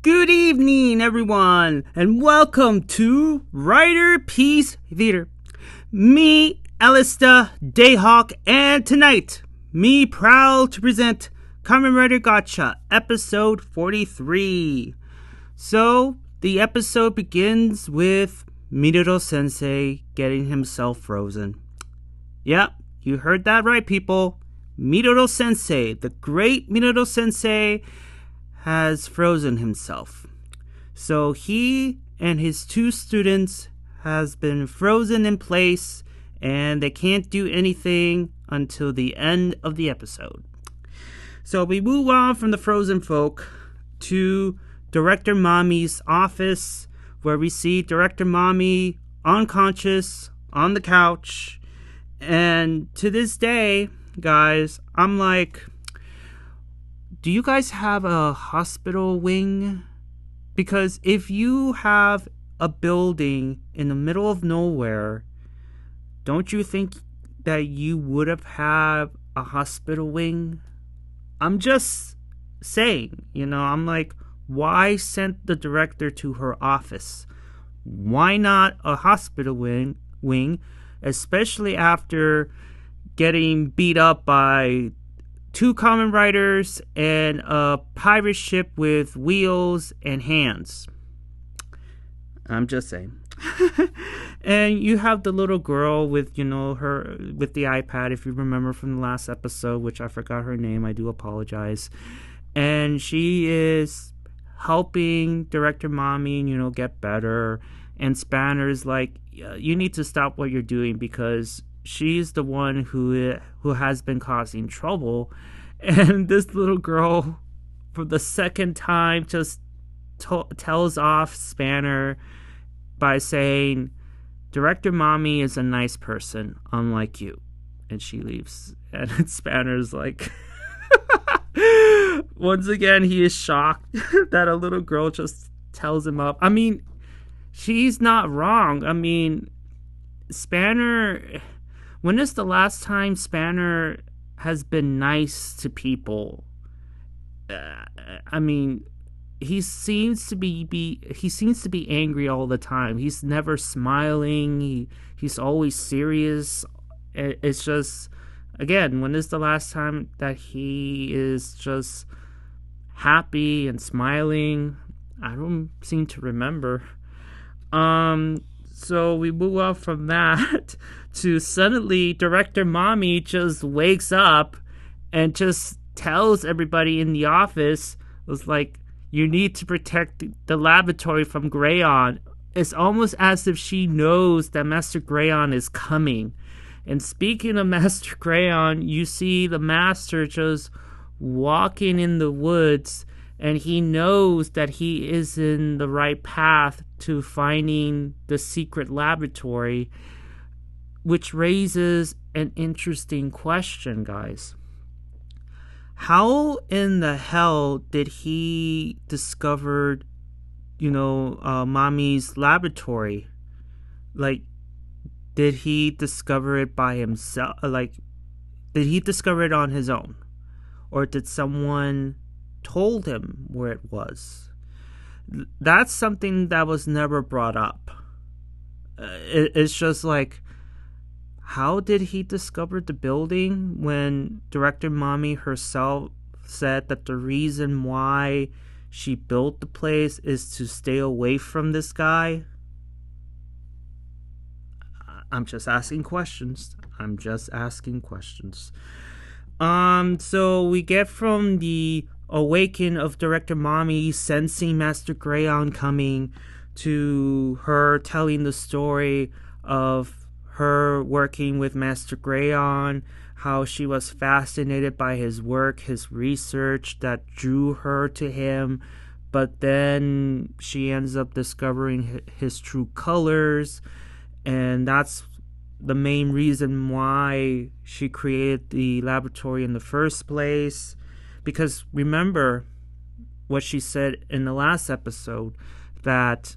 Good evening, everyone, and welcome to Riderpiece Theater. Me, Alista Dayhawk, and tonight, me proud to present Kamen Rider Gotcha, episode 43. So, the episode begins with Minato Sensei getting himself frozen. Yep, you heard that right, people. Minato Sensei, the great Minato Sensei, has frozen himself. So he and his two students has been frozen in place, and they can't do anything until the end of the episode. So we move on from the frozen folk to Director Mommy's office, where we see Director Mommy unconscious on the couch. And to this day, guys, I'm like, do you guys have a hospital wing? Because if you have a building in the middle of nowhere, don't you think that you would have had a hospital wing? I'm just saying, I'm like, why send the director to her office? Why not a hospital wing, especially after getting beat up by two Kamen Riders and a pirate ship with wheels and hands. I'm just saying. And you have the little girl with, her with the iPad, if you remember from the last episode, which I forgot her name. I do apologize. And she is helping Director Mommy, get better. And Spanner's like, you need to stop what you're doing because she's the one who has been causing trouble. And this little girl, for the second time, just tells off Spanner by saying, Director Mommy is a nice person, unlike you. And she leaves. And Spanner's like, once again, he is shocked that a little girl just tells him up. I mean, she's not wrong. I mean, Spanner, when is the last time Spanner has been nice to people? I mean, he seems to be angry all the time. He's never smiling. He's always serious. It's just, again, when is the last time that he is just happy and smiling? I don't seem to remember. So we move on from that to suddenly Director Mommy just wakes up and just tells everybody in the office, was like, you need to protect the laboratory from Greyon. It's almost as if she knows that Master Greyon is coming. And speaking of Master Greyon, you see the Master just walking in the woods, and he knows that he is in the right path to finding the secret laboratory, which raises an interesting question, guys. How in the hell did he discover, Mommy's laboratory? Like, did he discover it by himself? Like, did he discover it on his own? Or did someone told him where it was? That's something that was never brought up. It's just like, how did he discover the building when Director Mommy herself said that the reason why she built the place is to stay away from this guy? I'm just asking questions. So we get from the awaken of Director Mommy sensing Master Greyon coming to her telling the story of her working with Master Greyon, how she was fascinated by his work, his research that drew her to him, but then she ends up discovering his true colors, and that's the main reason why she created the laboratory in the first place. Because remember what she said in the last episode, that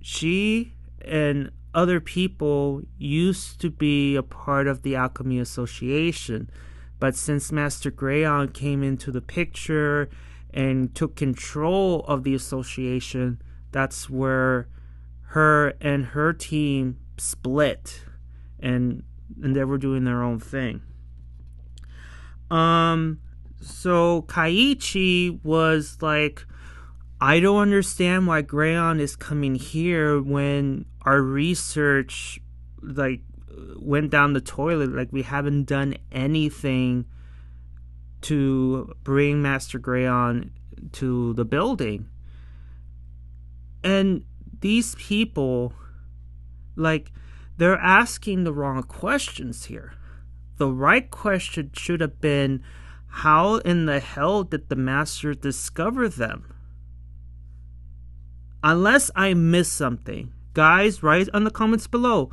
she and other people used to be a part of the Alchemy Association, but since Master Greyon came into the picture and took control of the association, that's where her and her team split, and they were doing their own thing. So Keiichi was like, I don't understand why Greyon is coming here when our research like went down the toilet. Like, we haven't done anything to bring Master Greyon to the building. And these people, like, they're asking the wrong questions here. The right question should have been, how in the hell did the master discover them? Unless I missed something. Guys, write on the comments below.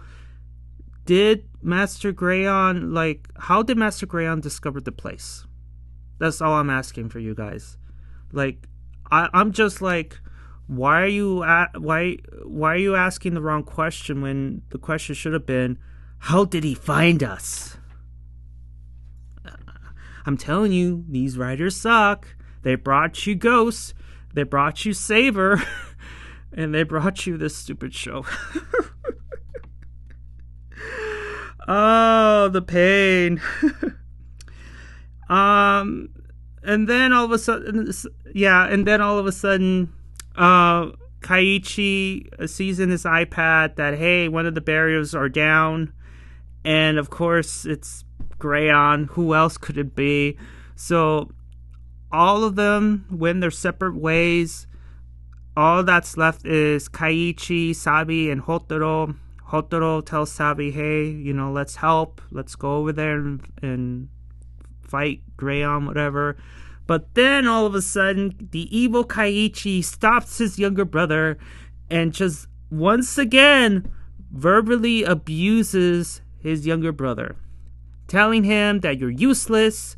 Did Master Greyon, like, how did Master Greyon discover the place? That's all I'm asking for you guys. Like, I'm just like, why are you asking the wrong question when the question should have been, how did he find us? I'm telling you, these writers suck. They brought you Ghost, they brought you Saber, and they brought you this stupid show. Oh, the pain. And then all of a sudden, Keiichi sees in his iPad that, hey, one of the barriers are down. And of course, it's Greyon. Who else could it be? So all of them went their separate ways. All that's left is Keiichi, Sabi, and Hotaro. Hotaro tells Sabi, hey, let's help. Let's go over there and fight Greyon, whatever. But then all of a sudden, the evil Keiichi stops his younger brother and just once again verbally abuses his younger brother, telling him that you're useless,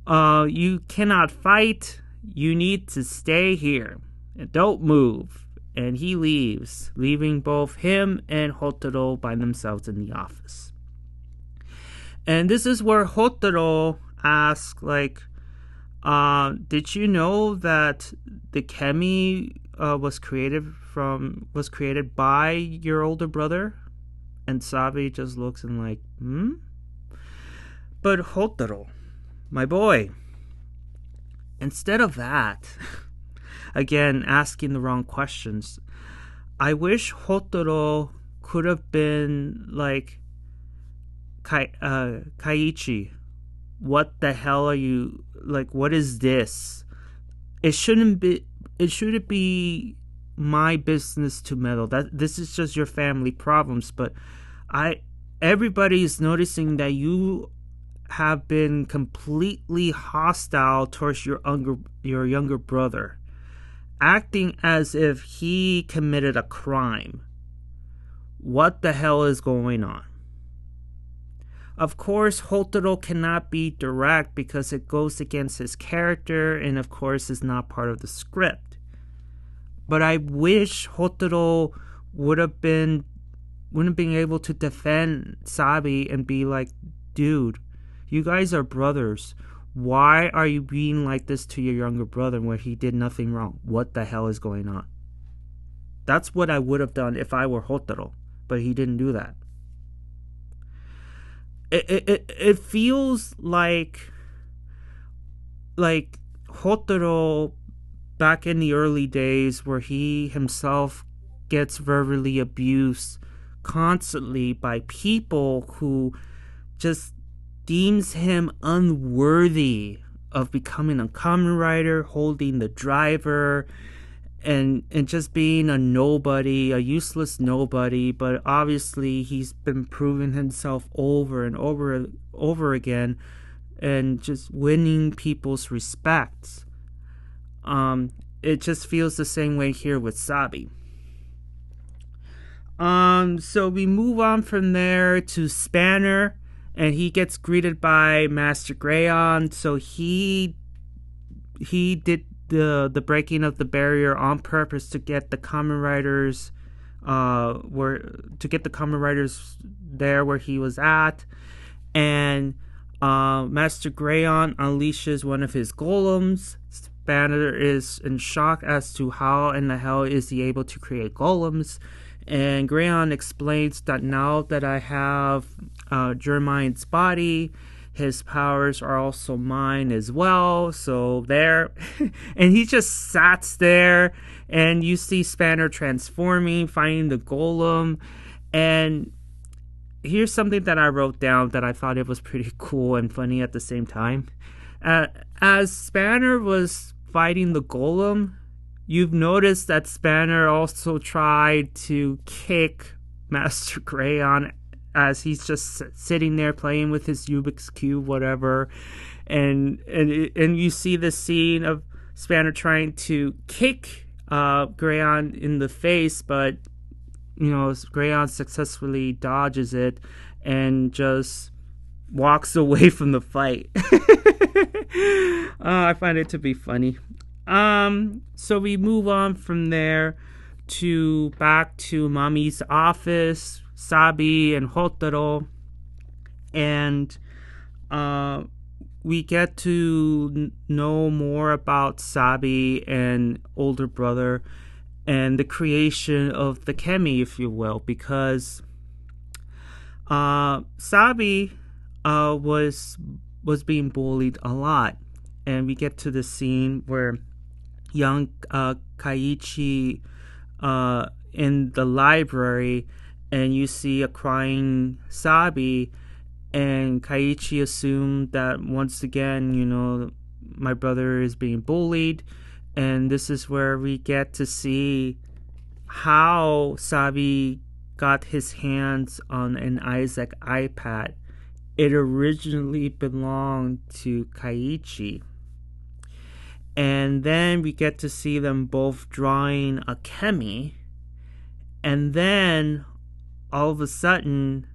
you cannot fight, you need to stay here and don't move. And he leaves, leaving both him and Hotaro by themselves in the office. And this is where Hotaro asks, like, did you know that the chemy was created by your older brother? And Sabi just looks and like, But Hotaro, my boy, instead of that, again, asking the wrong questions, I wish Hotaro could have been like, Keiichi, what the hell are you, like, what is this? It shouldn't be my business to meddle. This is just your family problems, but everybody is noticing that you have been completely hostile towards your younger brother, acting as if he committed a crime. What the hell is going on? Of course, Hotaro cannot be direct because it goes against his character and of course is not part of the script. But I wish Hotaro wouldn't been able to defend Sabi and be like, dude, you guys are brothers. Why are you being like this to your younger brother when he did nothing wrong? What the hell is going on? That's what I would have done if I were Hotaro, but he didn't do that. It feels like Hotaro back in the early days where he himself gets verbally abused constantly by people who just deems him unworthy of becoming a Kamen Rider, holding the driver, and just being a nobody, a useless nobody. But obviously he's been proving himself over and over again and just winning people's respect. It just feels the same way here with Sabi. So we move on from there to Spanner, and he gets greeted by Master Greyon. So he did the breaking of the barrier on purpose to get the Kamen Riders there where he was at. And Master Greyon unleashes one of his golems, Spanner is in shock as to how in the hell is he able to create golems. And Greyon explains that now that I have Jermaine's body, his powers are also mine as well. So there. And he just sat there. And you see Spanner transforming, finding the golem. And here's something that I wrote down that I thought it was pretty cool and funny at the same time. As Spanner was fighting the golem, you've noticed that Spanner also tried to kick Master Greyon as he's just sitting there playing with his Rubik's Cube, whatever. And you see the scene of Spanner trying to kick Greyon in the face, but Greyon successfully dodges it and just walks away from the fight. I find it to be funny. So we move on from there back to Mommy's office, Sabi and Hotaro, and we get to know more about Sabi and older brother and the creation of the chemy, if you will, because Sabi was being bullied a lot, and we get to the scene where young Keiichi in the library, and you see a crying Sabi, and Keiichi assumed that once again, my brother is being bullied, and this is where we get to see how Sabi got his hands on an Isaac iPad. It originally belonged to Keiichi. And then we get to see them both drawing a chemy. And then, all of a sudden,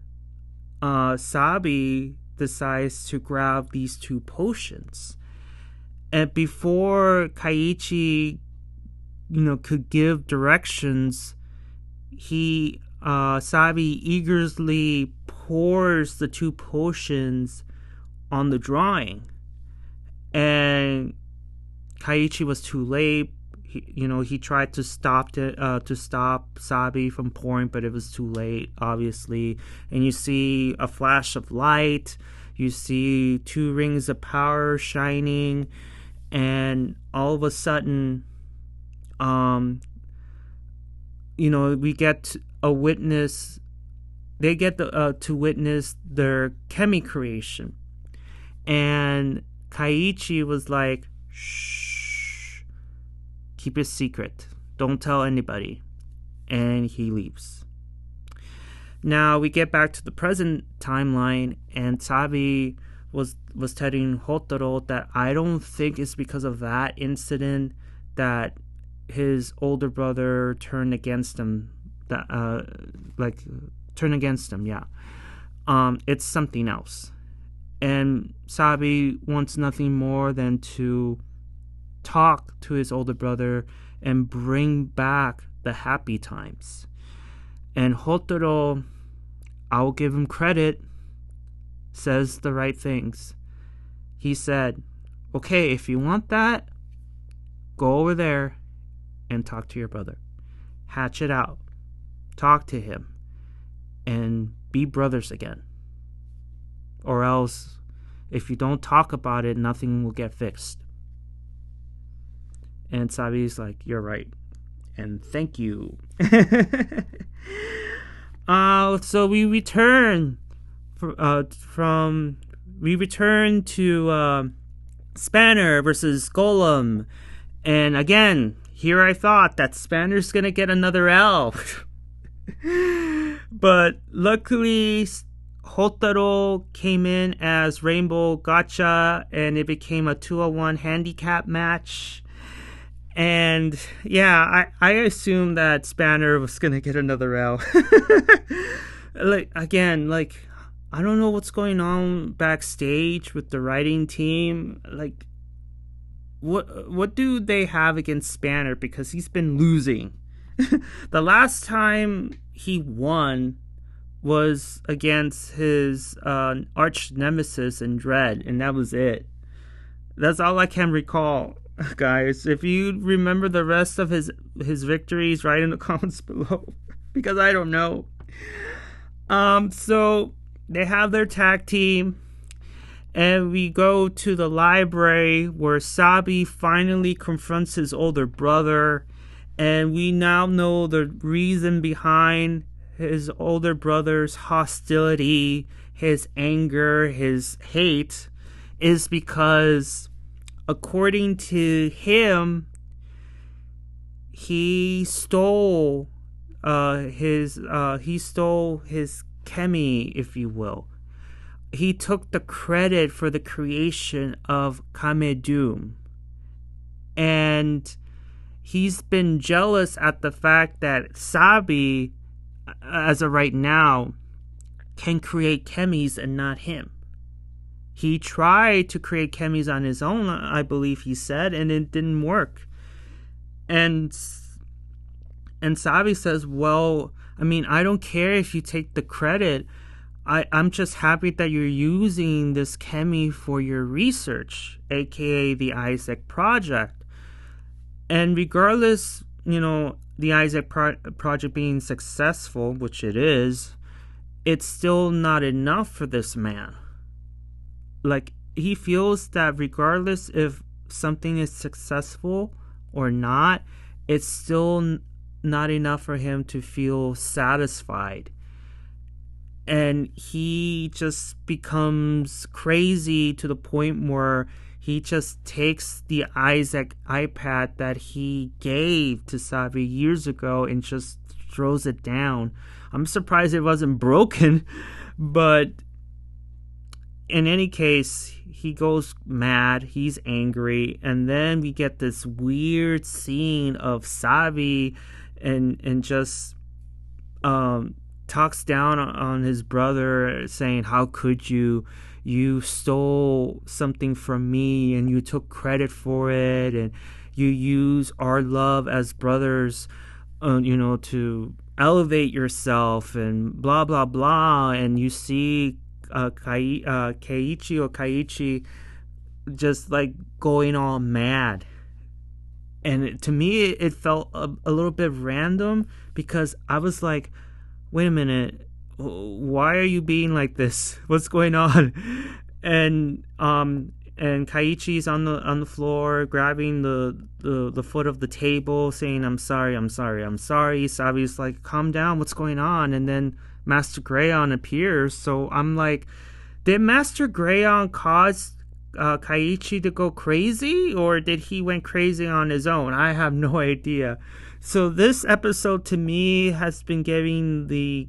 Sabi decides to grab these 2 potions. And before Keiichi, could give directions, Sabi eagerly pours the 2 potions on the drawing. And Keiichi was too late. He tried to stop Sabi from pouring, but it was too late, obviously. And you see a flash of light. You see 2 rings of power shining, and all of a sudden, we get a witness. They get to witness their chemy creation, and Keiichi was like, "Shh, keep it secret. Don't tell anybody," and he leaves. Now we get back to the present timeline, and Sabi was telling Hotaro that I don't think it's because of that incident that his older brother turned against him. It's something else. And Sabi wants nothing more than to talk to his older brother and bring back the happy times. And Hotaro, I'll give him credit, says the right things. He said, "Okay, if you want that, go over there and talk to your brother. Hatch it out. Talk to him. And be brothers again. Or else, if you don't talk about it, nothing will get fixed." And Sabi's like, "You're right. And thank you." So we return to Spanner versus Golem. And again, here I thought that Spanner's gonna get another L. But luckily, Hotaro came in as Rainbow Gotcha, and it became a 2-on-1 handicap match. And yeah, I assumed that Spanner was gonna get another L. I don't know what's going on backstage with the writing team. What do they have against Spanner? Because he's been losing. The last time he won was against his arch nemesis in Dread, and that was it. That's all I can recall. guys. If you remember the rest of his victories, write in the comments below because I don't know. So they have their tag team, and we go to the library where Sabi finally confronts his older brother, and we now know the reason behind his older brother's hostility, his anger, his hate, is because, according to him, he stole his chemy, if you will. He took the credit for the creation of Kamen, and he's been jealous at the fact that Sabi, as of right now, can create chemies and not him. He tried to create chemies on his own, I believe he said, and it didn't work. And Sabi says, well, I mean, I don't care if you take the credit. I'm just happy that you're using this chemy for your research, aka the Isaac Project. And regardless, the Isaac Project being successful, which it is, it's still not enough for this man. Like, he feels that regardless if something is successful or not, it's still not enough for him to feel satisfied. And he just becomes crazy to the point where he just takes the Isaac iPad that he gave to Sabi years ago and just throws it down. I'm surprised it wasn't broken, but in any case, he goes mad, he's angry, and then we get this weird scene of Sabi and just talks down on his brother, saying, how could you stole something from me and you took credit for it, and you use our love as brothers to elevate yourself, and blah blah blah. And you see Keiichi just like going all mad, and to me it felt a little bit random, because I was like, wait a minute, why are you being like this? What's going on? And Keiichi's on the floor grabbing the foot of the table, saying, I'm sorry. Sabi's like, calm down, what's going on? And then Master Greyon appears. So I'm like, did Master Greyon cause Keiichi to go crazy, or did he went crazy on his own? I have no idea. So this episode to me has been giving the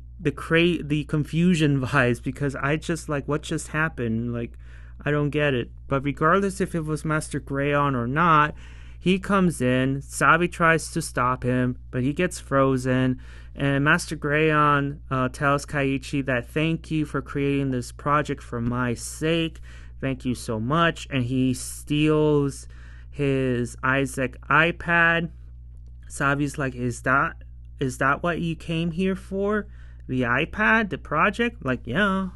confusion vibes, because I just like, what just happened? Like, I don't get it. But regardless if it was Master Greyon or not, he comes in. Sabi tries to stop him, but he gets frozen. And Master Greyon tells Keiichi that thank you for creating this project for my sake. Thank you so much. And he steals his Isaac iPad. Sabi's like, is that what you came here for? The iPad, the project? Like, yeah.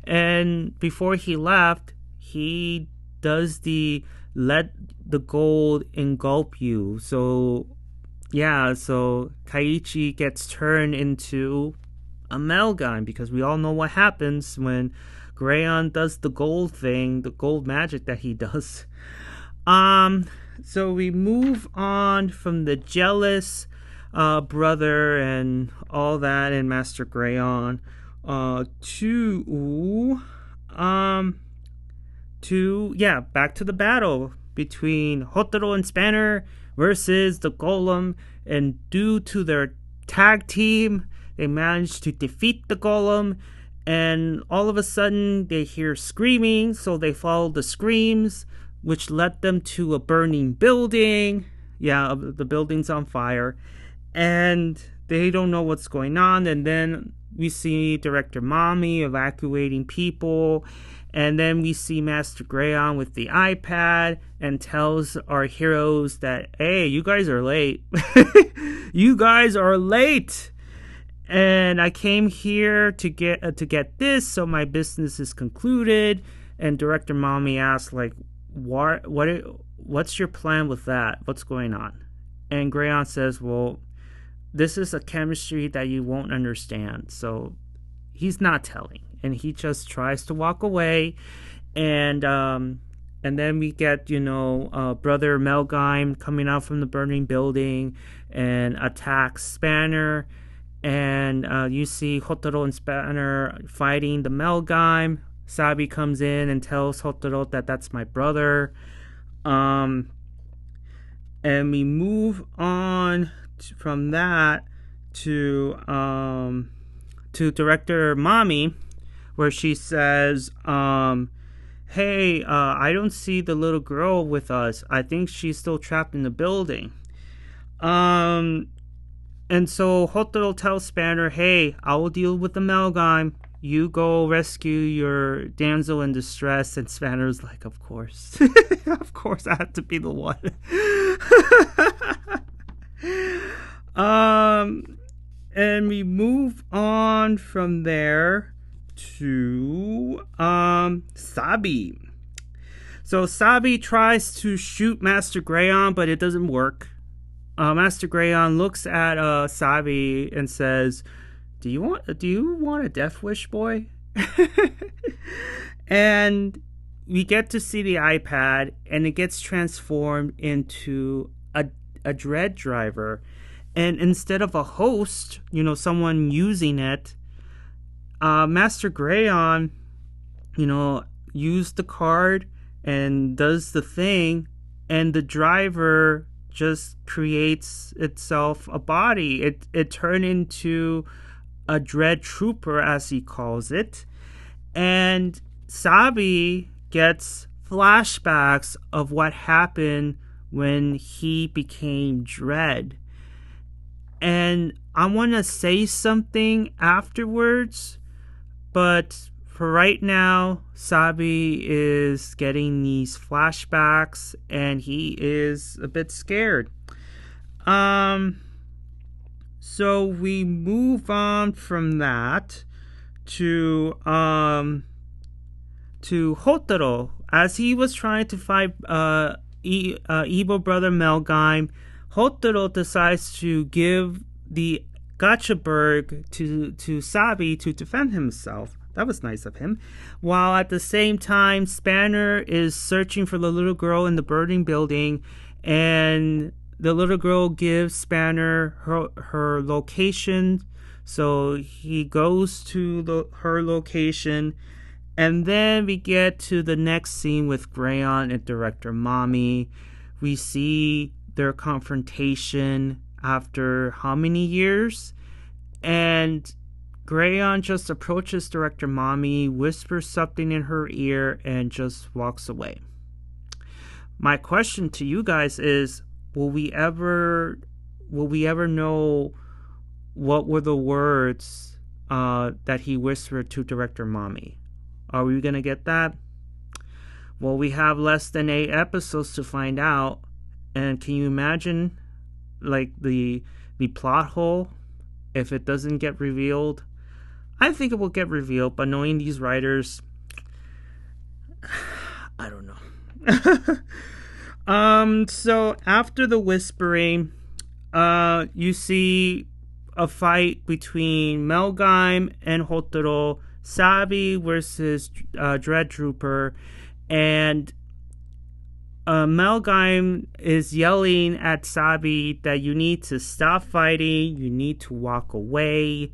And before he left, he does the let the gold engulf you. So yeah, so Keiichi gets turned into a malgam, because we all know what happens when Greyon does the gold thing, the gold magic that he does. So we move on from the jealous brother and all that and Master Greyon back to the battle between Hotaro and Spanner versus the golem. And due to their tag team, they managed to defeat the golem. And all of a sudden they hear screaming, so they follow the screams, which led them to a burning building. Yeah, the building's on fire, and they don't know what's going on. And then we see Director Mommy evacuating people, and then we see Master Greyon with the iPad and tells our heroes that, hey, you guys are late. You guys are late. And I came here to get this, so my business is concluded. And Director Mommy asks, like, what what's your plan with that? What's going on? And Greyon says, well, this is a chemistry that you won't understand. So he's not telling. And he just tries to walk away. And then we get, Brother Malgam coming out from the burning building and attacks Spanner. And you see Hotaro and Spanner fighting the Malgam. Sabi comes in and tells Hotaro that that's my brother. And we move on from that to Director Mami, where she says, hey, I don't see the little girl with us. I think she's still trapped in the building. And so Hotaro tells Spanner, hey, I will deal with the Malgam. You go rescue your damsel in distress. And Spanner's like, of course. Of course, I have to be the one. And we move on from there to Sabi. So Sabi tries to shoot Master Greyon, but it doesn't work. Master Greyon looks at Sabi and says, Do you want a death wish, boy? And we get to see the iPad, and it gets transformed into a dread driver. And instead of a host, someone using it, Master Greyon, used the card and does the thing, and the driver just creates itself a body. It turned into a dread trooper, as he calls it. And Sabi gets flashbacks of what happened when he became Dread. And I want to say something afterwards, but for right now, Sabi is getting these flashbacks and he is a bit scared. So we move on from that to Hotaro. As he was trying to fight evil brother Malgam, Hotaro decides to give the Gotchaberg to Sabi to defend himself. That was nice of him. While at the same time, Spanner is searching for the little girl in the burning building, and the little girl gives Spanner her location. So he goes to her location, and then we get to the next scene with Greyon and Director Mami. We see their confrontation after how many years? And Greyon just approaches Director Mami, whispers something in her ear, and just walks away. My question to you guys is, will we ever know what were the words that he whispered to Director Mami? Are we going to get that? Well, we have less than 8 episodes to find out. And can you imagine, the plot hole if it doesn't get revealed? I think it will get revealed, but knowing these writers, I don't know. So after the whispering, you see a fight between Malgam and Hotaro, Sabi versus Dread Trooper, and Malgam is yelling at Sabi that you need to stop fighting, you need to walk away.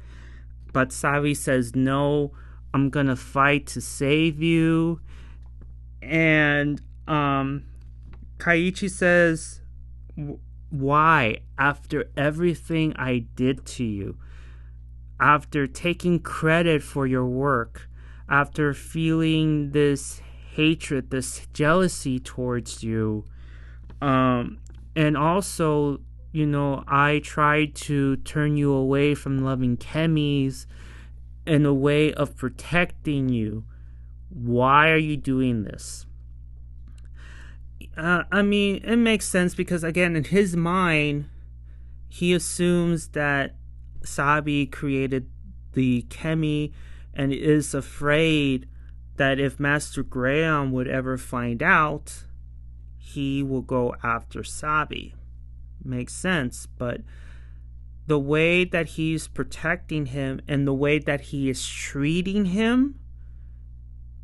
But Sabi says, no, I'm gonna fight to save you. And Keiichi says, why? After everything I did to you, after taking credit for your work, after feeling this hatred, this jealousy towards you, and also, I tried to turn you away from loving chemies in a way of protecting you. Why are you doing this? It makes sense because, again, in his mind, he assumes that Sabi created the chemy and is afraid that if Master Greyon would ever find out, he will go after Sabi. Makes sense, but the way that he's protecting him and the way that he is treating him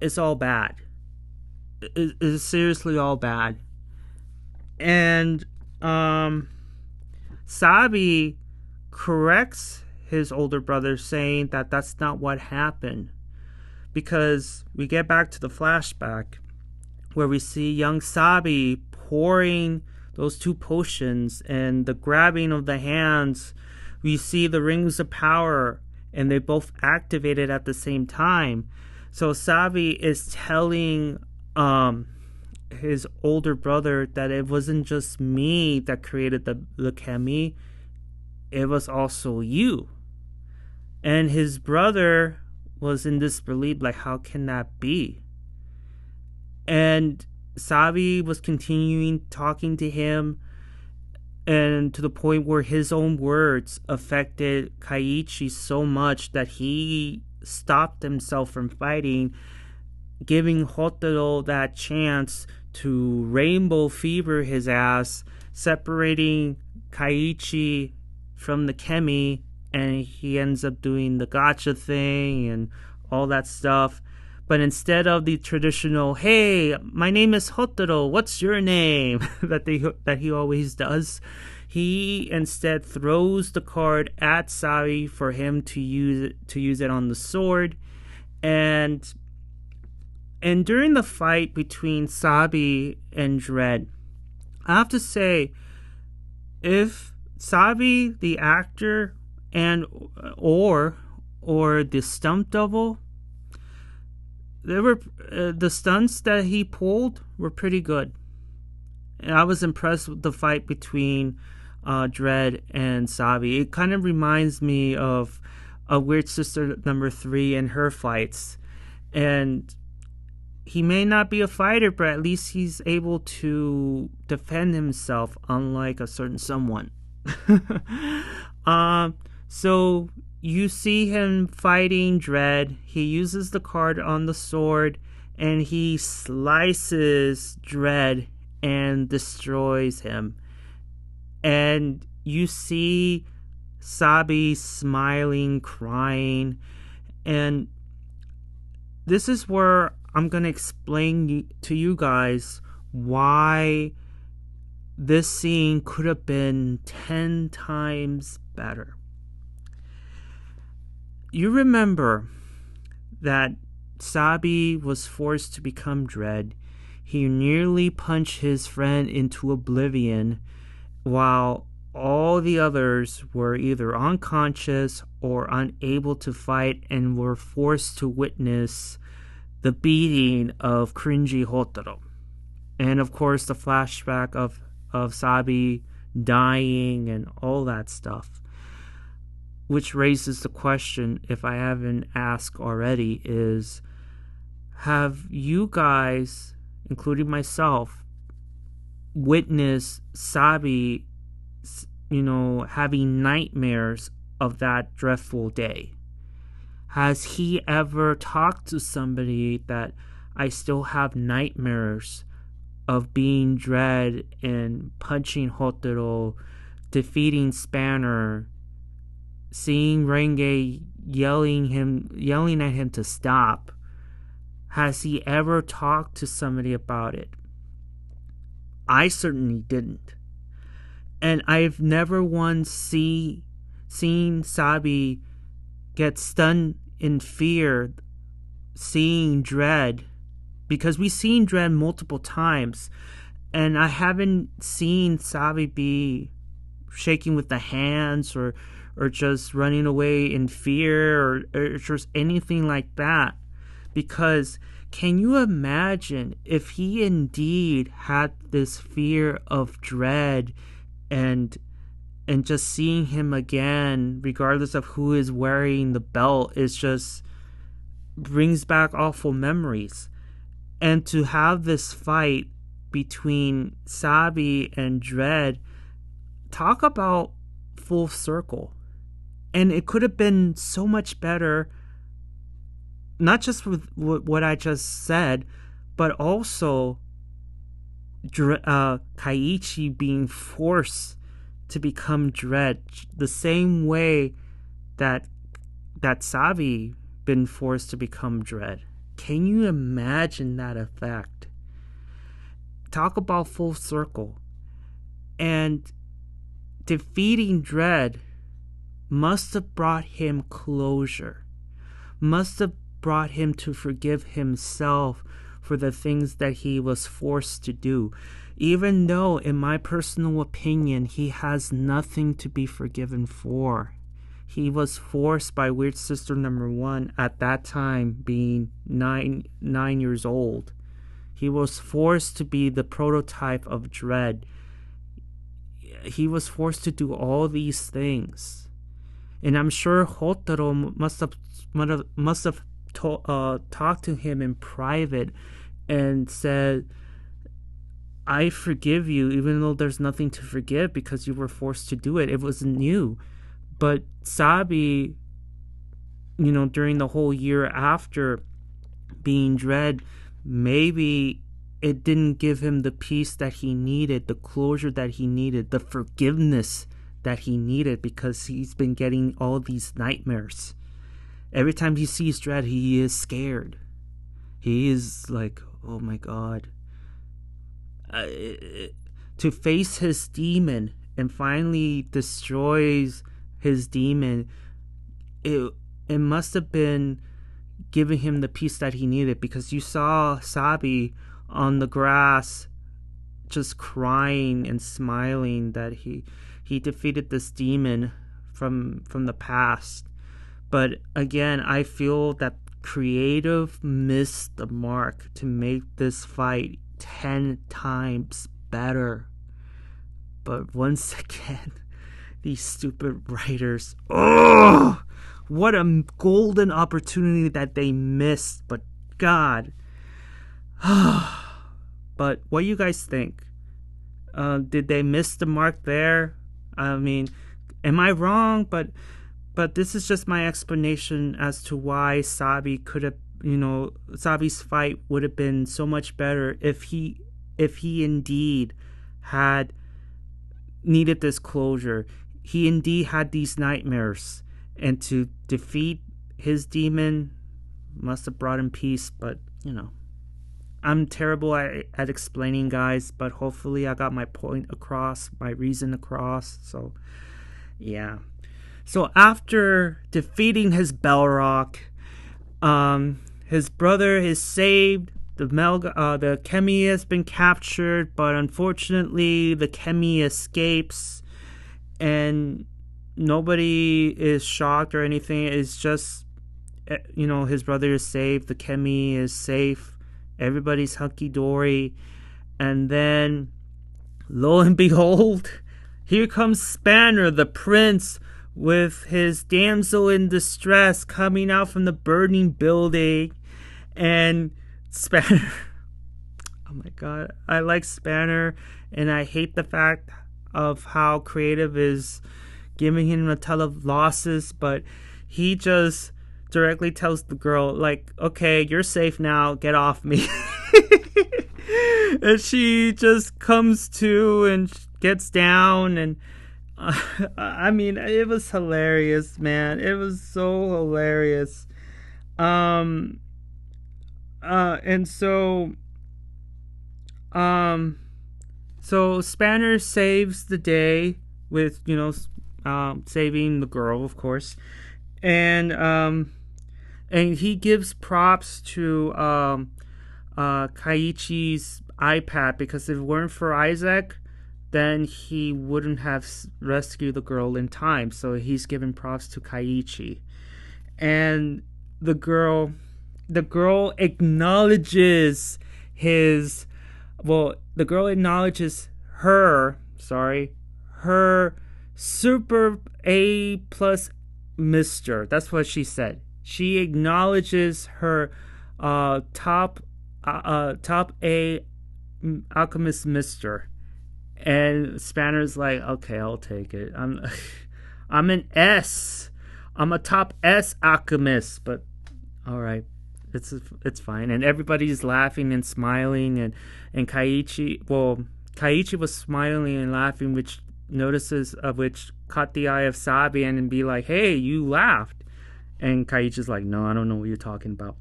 is all bad. It is seriously all bad. And Sabi corrects his older brother, saying that that's not what happened. Because we get back to the flashback where we see young Sabi pouring those 2 potions and the grabbing of the hands. We see the rings of power and they both activated at the same time. So Sabi is telling his older brother that it wasn't just me that created the chemy, it was also you. And his brother was in disbelief, like, how can that be? And Sabi was continuing talking to him, and to the point where his own words affected Keiichi so much that he stopped himself from fighting, giving Hotaro that chance to rainbow fever his ass, separating Keiichi from the chemy, and he ends up doing the gotcha thing and all that stuff. But instead of the traditional, hey, my name is Hotaro, what's your name? that he always does, he instead throws the card at Sabi for him to use it on the sword. And during the fight between Sabi and Dread, I have to say, if Sabi, the actor, and or the stunt double, the stunts that he pulled were pretty good. And I was impressed with the fight between Dread and Sabi. It kind of reminds me of a Weird Sister number 3 and her fights. And he may not be a fighter, but at least he's able to defend himself, unlike a certain someone. So you see him fighting Dread. He uses the card on the sword and he slices Dread and destroys him. And you see Sabi smiling, crying. And this is where I'm going to explain to you guys why this scene could have been 10 times better. You remember that Sabi was forced to become Dread. He nearly punched his friend into oblivion, while all the others were either unconscious or unable to fight and were forced to witness the beating of cringy Hotaro. And of course the flashback of Sabi dying and all that stuff. Which raises the question, if I haven't asked already, is, have you guys, including myself, witnessed Sabi, having nightmares of that dreadful day? Has he ever talked to somebody that I still have nightmares of being Dread and punching Hotaro, defeating Spanner, seeing Renge yelling at him to stop? Has he ever talked to somebody about it? I certainly didn't. And I've never once seen Sabi get stunned in fear seeing Dread, because we've seen Dread multiple times, and I haven't seen Sabi be shaking with the hands or just running away in fear or just anything like that. Because can you imagine if he indeed had this fear of Dread and just seeing him again, regardless of who is wearing the belt, is just brings back awful memories. And to have this fight between Sabi and Dread, talk about full circle. And it could have been so much better, not just with what I just said, but also Keiichi being forced to become Dread, the same way that Sabi been forced to become Dread. Can you imagine that effect? Talk about full circle. And defeating Dread must have brought him closure, must have brought him to forgive himself for the things that he was forced to do, even though, in my personal opinion, he has nothing to be forgiven for. He was forced by Weird Sister number 1 at that time, being nine years old. He was forced to be the prototype of Dread. He was forced to do all these things. And I'm sure Hotaro must have talked to him in private and said, I forgive you, even though there's nothing to forgive because you were forced to do it. It wasn't you. But Sabi, during the whole year after being Dread, maybe it didn't give him the peace that he needed, the closure that he needed, the forgiveness that he needed, because he's been getting all these nightmares. Every time he sees Dread, he is scared. He is like, oh my God. To face his demon and finally destroys his demon, it must have been giving him the peace that he needed, because you saw Sabi on the grass just crying and smiling that he defeated this demon from the past. But again, I feel that creative missed the mark to make this fight 10 times better. But once again, these stupid writers, oh, what a golden opportunity that they missed. But God, but what do you guys think? Did they miss the mark there? I mean, am I wrong? But this is just my explanation as to why Sabi could have, Sabi's fight would have been so much better if he indeed had needed this closure. He indeed had these nightmares, and to defeat his demon must have brought him peace. But I'm terrible at explaining, guys, but hopefully I got my point across, my reason across. So yeah. So after defeating his Balrog, his brother is saved. The chemy has been captured, but unfortunately the chemy escapes, and nobody is shocked or anything. It's just, his brother is saved. The chemy is safe. Everybody's hunky-dory. And then, lo and behold, here comes Spanner, the prince, with his damsel in distress coming out from the burning building. And Spanner, oh my God, I like Spanner, and I hate the fact of how creative is giving him a ton of losses, but he just directly tells the girl, like, okay, you're safe now, get off me. And she just comes to and gets down, and I mean, it was hilarious, man. It was so hilarious. And so Spanner saves the day with, saving the girl, of course. And he gives props to Keiichi's iPad, because if it weren't for Isaac, then he wouldn't have rescued the girl in time. So he's giving props to Keiichi. And the girl acknowledges her super A plus Mister. That's what she said. She acknowledges her top A alchemist Mister. And Spanner's like, okay, I'll take it. I'm an S. I'm a top S alchemist, but all right. it's fine, and everybody's laughing and smiling, and Keiichi was smiling and laughing, which caught the eye of Sabi, and be like, "Hey, you laughed," and Keiichi's like, "No, I don't know what you're talking about,"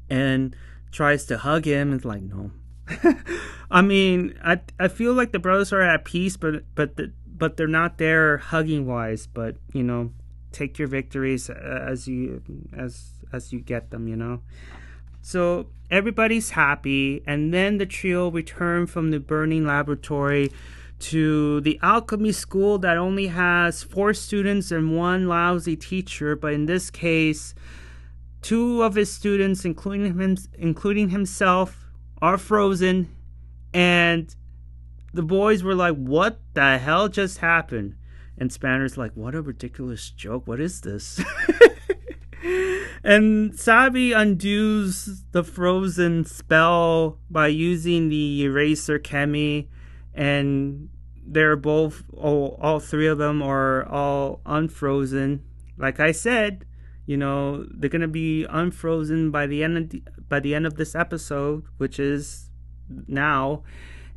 and tries to hug him, and it's like, "No." I mean, I feel like the brothers are at peace, but they're not there hugging wise. But take your victories as you get them. So everybody's happy, and then the trio return from the burning laboratory to the alchemy school that only has 4 students and 1 lousy teacher. But in this case, 2 of his students, including himself, are frozen, and the boys were like, "What the hell just happened?" And Spanner's like, "What a ridiculous joke. What is this?" And Sabi undoes the frozen spell by using the eraser chemy, and they're both, all 3 of them are all unfrozen. Like I said, they're gonna be unfrozen by the end of this episode, which is now.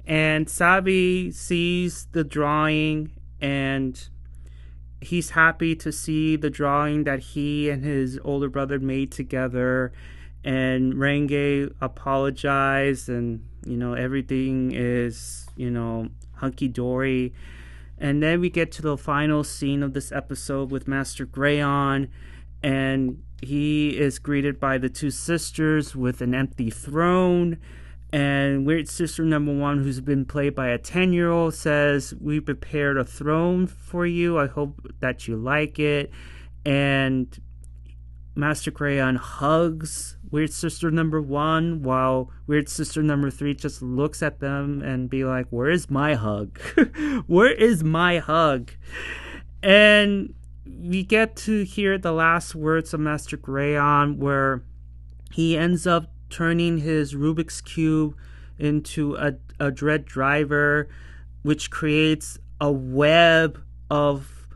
And Sabi sees the drawing, and he's happy to see the drawing that he and his older brother made together. And Renge apologized, and everything is hunky-dory. And then we get to the final scene of this episode with Master Greyon, and he is greeted by the 2 sisters with an empty throne. And Weird Sister number 1, who's been played by a 10-year-old, says, "We prepared a throne for you. I hope that you like it." And Master Greyon hugs Weird Sister number 1, while Weird Sister number 3 just looks at them and be like, "Where is my hug? Where is my hug?" And we get to hear the last words of Master Greyon, where he ends up turning his Rubik's Cube into a dread driver, which creates a web of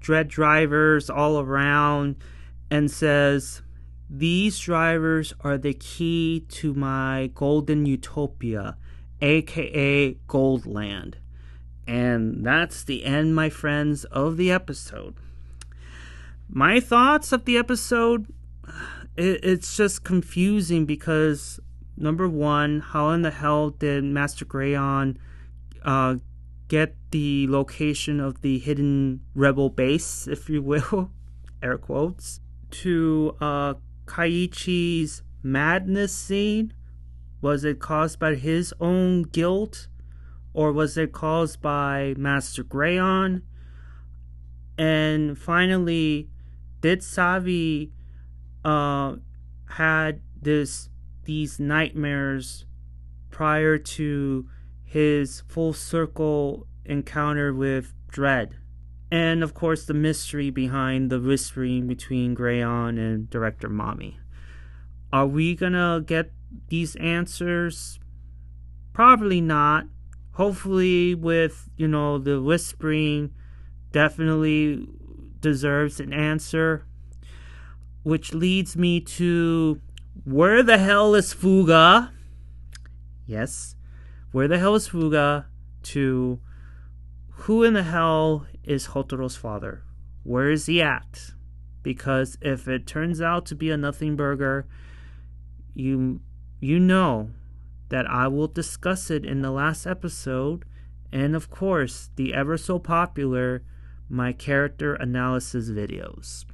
dread drivers all around, and says, "These drivers are the key to my golden utopia, aka Goldland." And that's the end, my friends, of the episode. My thoughts of the episode, it's just confusing because, number 1, how in the hell did Master Greyon get the location of the hidden rebel base, if you will, air quotes, to Keiichi's madness scene? Was it caused by his own guilt, or was it caused by Master Greyon? And finally, did Sabi had these nightmares prior to his full circle encounter with Dread? And of course, the mystery behind the whispering between Greyon and Director Mommy. Are we gonna get these answers? Probably not. Hopefully, with the whispering, definitely deserves an answer. Which leads me to, where the hell is Fuga? Yes, where the hell is Fuga? To, who in the hell is Hotaro's father? Where is he at? Because if it turns out to be a nothing burger, you know that I will discuss it in the last episode, and of course, the ever so popular my character analysis videos.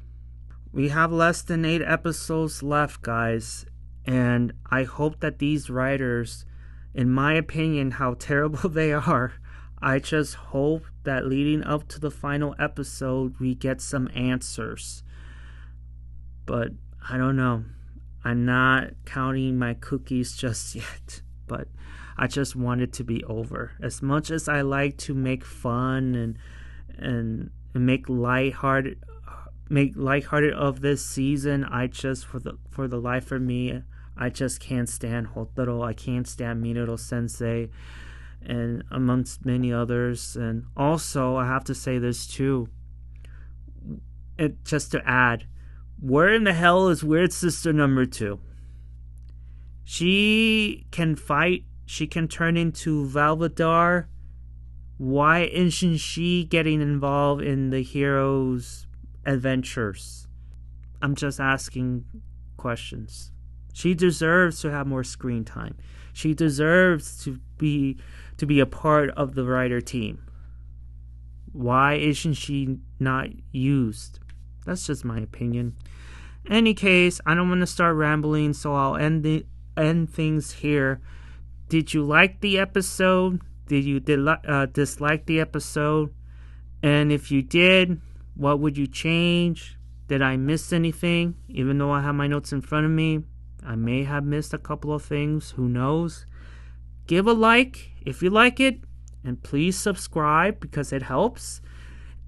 We have less than 8 episodes left, guys, and I hope that these writers, in my opinion, how terrible they are, I just hope that leading up to the final episode, we get some answers. But I don't know. I'm not counting my cookies just yet, but I just want it to be over. As much as I like to make fun and make lighthearted of this season, I just, for the life of me, I just can't stand Hotaro. I can't stand Minato Sensei, and amongst many others. And also, I have to say this too, just to add, Where in the hell is Weird Sister number 2? She can fight. She can turn into Valvadar. Why isn't she getting involved in the hero's adventures? I'm just asking questions. She deserves to have more screen time. She deserves to be a part of the writer team. Why isn't she not used? That's just my opinion. Any case, I don't want to start rambling, so I'll end things here. Did you like the episode? Did you dislike the episode? And if you did, what would you change? Did I miss anything? Even though I have my notes in front of me, I may have missed a couple of things. Who knows? Give a like if you like it. And please subscribe because it helps.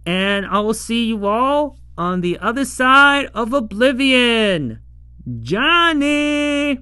And I will see you all on the other side of Oblivion. Johnny!